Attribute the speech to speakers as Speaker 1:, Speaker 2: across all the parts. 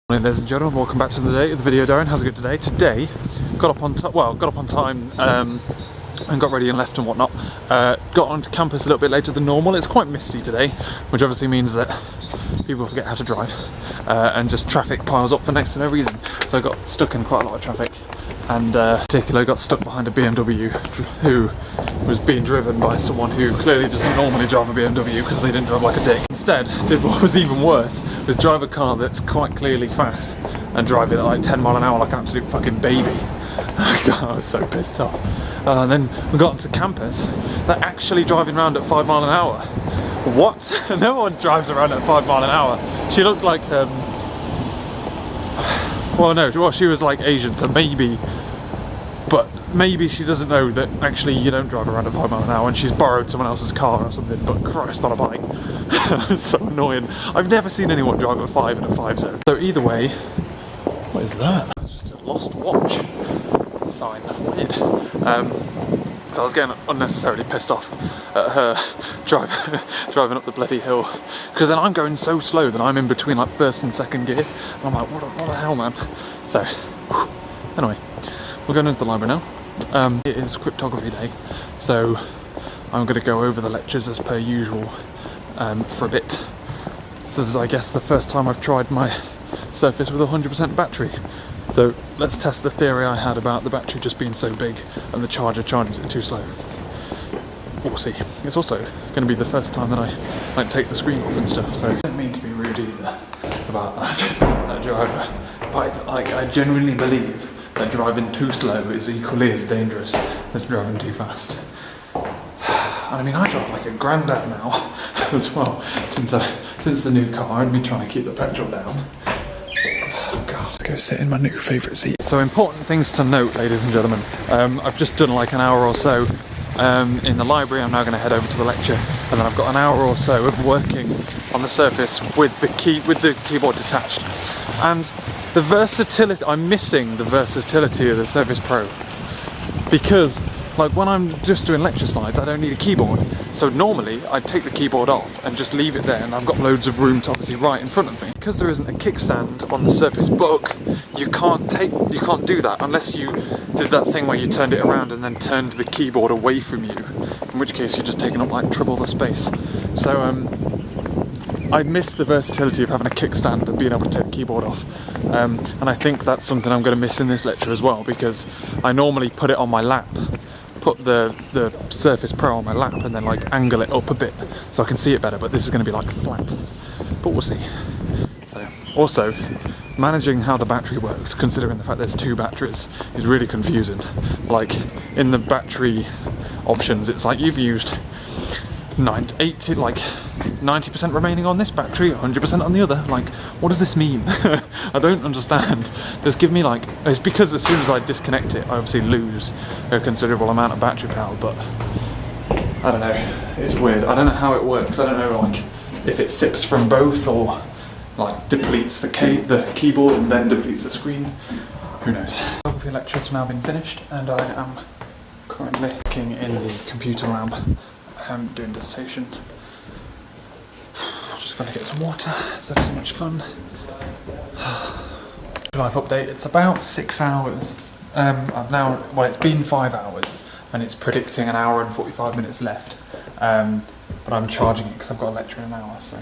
Speaker 1: Morning, ladies and gentlemen, welcome back to the video. Darren, how's it going today? Today, got up on time and got ready and left and whatnot. Got onto campus a little bit later than normal. It's quite misty today, which obviously means that people forget how to drive and just traffic piles up for next to no reason. So I got stuck in quite a lot of traffic, and in particular got stuck behind a BMW who was being driven by someone who clearly doesn't normally drive a BMW because they didn't drive like a dick. Instead, did what was even worse, was drive a car that's quite clearly fast and drive it at like 10 mile an hour like an absolute fucking baby. God, I was so pissed off. And then we got onto campus. They're actually driving around at 5 mile an hour. What? No one drives around at 5 mile an hour. She looked like, she was like Asian, so maybe, but maybe she doesn't know that actually you don't drive around at 5 mile an hour and she's borrowed someone else's car or something, but Christ on a bike. It's so annoying. I've never seen anyone drive at 5 in a 5 zone. So either way, what is that? It's just a lost watch sign. Weird. So I was getting unnecessarily pissed off at her driving up the bloody hill, because then I'm going so slow that I'm in between like first and second gear, and I'm like, what the hell, man? So anyway, we're going into the library now. It is cryptography day, so I'm going to go over the lectures as per usual for a bit. This is, I guess, the first time I've tried my Surface with 100% battery. So let's test the theory I had about the battery just being so big and the charger charges it too slow. We'll see. It's also going to be the first time that I take the screen off and stuff, so I don't mean to be rude either about that driver, but I genuinely believe that driving too slow is equally as dangerous as driving too fast. And I mean, I drive like a granddad now as well, since the new car and me trying to keep the petrol down. Let's go sit in my new favourite seat. So important things to note, ladies and gentlemen. I've just done like an hour or so in the library. I'm now going to head over to the lecture, and then I've got an hour or so of working on the Surface with the keyboard detached. And the versatility, I'm missing the versatility of the Surface Pro, because like when I'm just doing lecture slides, I don't need a keyboard. So normally I'd take the keyboard off and just leave it there, and I've got loads of room to obviously write in front of me. Because there isn't a kickstand on the Surface Book, you can't do that unless you did that thing where you turned it around and then turned the keyboard away from you, in which case you're just taking up like triple the space. So I miss the versatility of having a kickstand and being able to take the keyboard off. And I think that's something I'm going to miss in this lecture as well, because I normally put it on my lap, put the Surface Pro on my lap and then like angle it up a bit so I can see it better, but this is going to be like flat, but we'll see. So also, managing how the battery works, considering the fact there's two batteries, is really confusing. Like in the battery options, it's like you've used 90% remaining on this battery, 100% on the other. Like, what does this mean? I don't understand. Just give me like, it's because as soon as I disconnect it, I obviously lose a considerable amount of battery power, but I don't know, it's weird. I don't know how it works. I don't know like if it sips from both or like depletes the keyboard and then depletes the screen. Who knows? The photography lecture has now been finished, and I am currently working in the computer lab. I'm doing dissertation. Just going to get some water. It's having so much fun. Life update. It's about 6 hours. It's been 5 hours, and it's predicting an hour and 45 minutes left. But I'm charging it because I've got a lecture in an hour. So,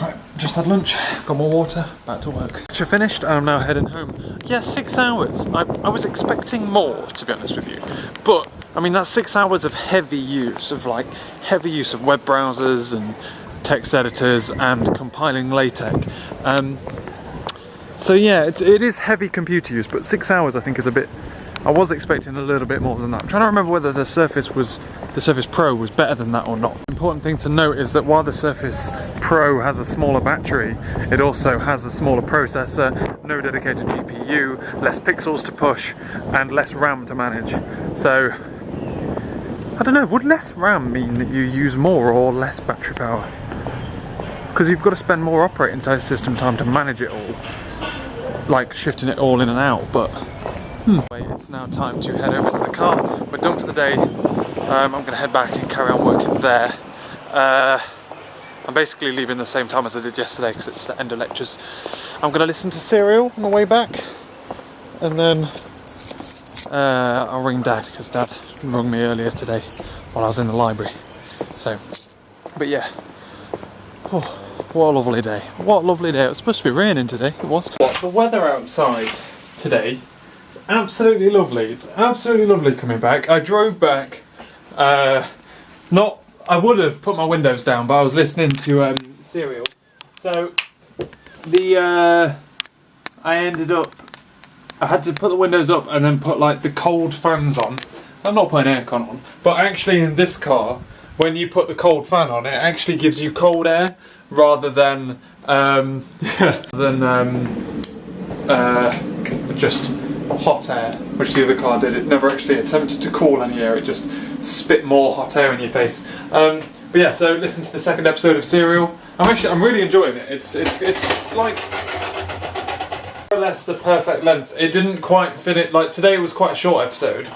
Speaker 1: right, just had lunch, got more water, back to work. Lecture finished, and I'm now heading home. Yeah, 6 hours. I was expecting more, to be honest with you, but I mean that's 6 hours of heavy use of web browsers and text editors and compiling LaTeX. So yeah, it is heavy computer use, but 6 hours I think is a bit. I was expecting a little bit more than that. I'm trying to remember whether the Surface Pro was better than that or not. Important thing to note is that while the Surface Pro has a smaller battery, it also has a smaller processor, no dedicated GPU, less pixels to push, and less RAM to manage. So, I don't know, would less RAM mean that you use more or less battery power? Because you've got to spend more operating system time to manage it all, like shifting it all in and out, but it's now time to head over to the car. We're done for the day. I'm going to head back and carry on working there. I'm basically leaving the same time as I did yesterday because it's the end of lectures. I'm going to listen to Serial on the way back, and then I'll ring Dad, because Dad rung me earlier today while I was in the library. So, but yeah. Oh, what a lovely day. What a lovely day. It was supposed to be raining today. It was. The weather outside today is absolutely lovely. It's absolutely lovely coming back. I drove back. I would have put my windows down, but I was listening to Serial. So I had to put the windows up and then put like the cold fans on. I'm not putting aircon on, but actually in this car, when you put the cold fan on, it actually gives you cold air rather than just hot air, which the other car did. It never actually attempted to cool any air, it just spit more hot air in your face. But yeah, so listen to the second episode of Serial. I'm really enjoying it. It's like more or less the perfect length. It didn't quite fit it, like today was quite a short episode,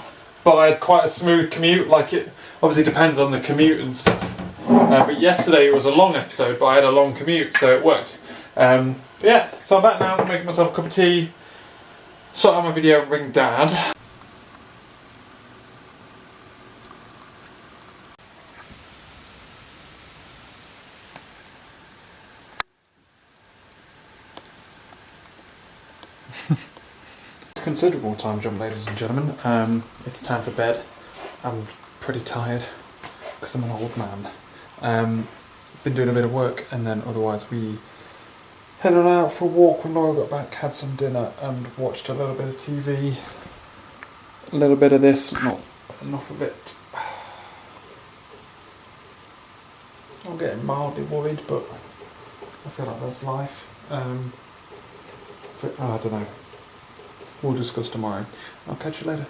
Speaker 1: but I had quite a smooth commute. Like it obviously depends on the commute and stuff. But yesterday it was a long episode, but I had a long commute, so it worked. Yeah, so I'm back now, I'm making myself a cup of tea, sort out my video and ring Dad. Considerable time jump, ladies and gentlemen. It's time for bed. I'm pretty tired because I'm an old man. Been doing a bit of work, and then otherwise we headed out for a walk when Laura got back, had some dinner and watched a little bit of TV. A little bit of this, not enough of it. I'm getting mildly worried, but I feel like that's life. I don't know. We'll discuss tomorrow. I'll catch you later.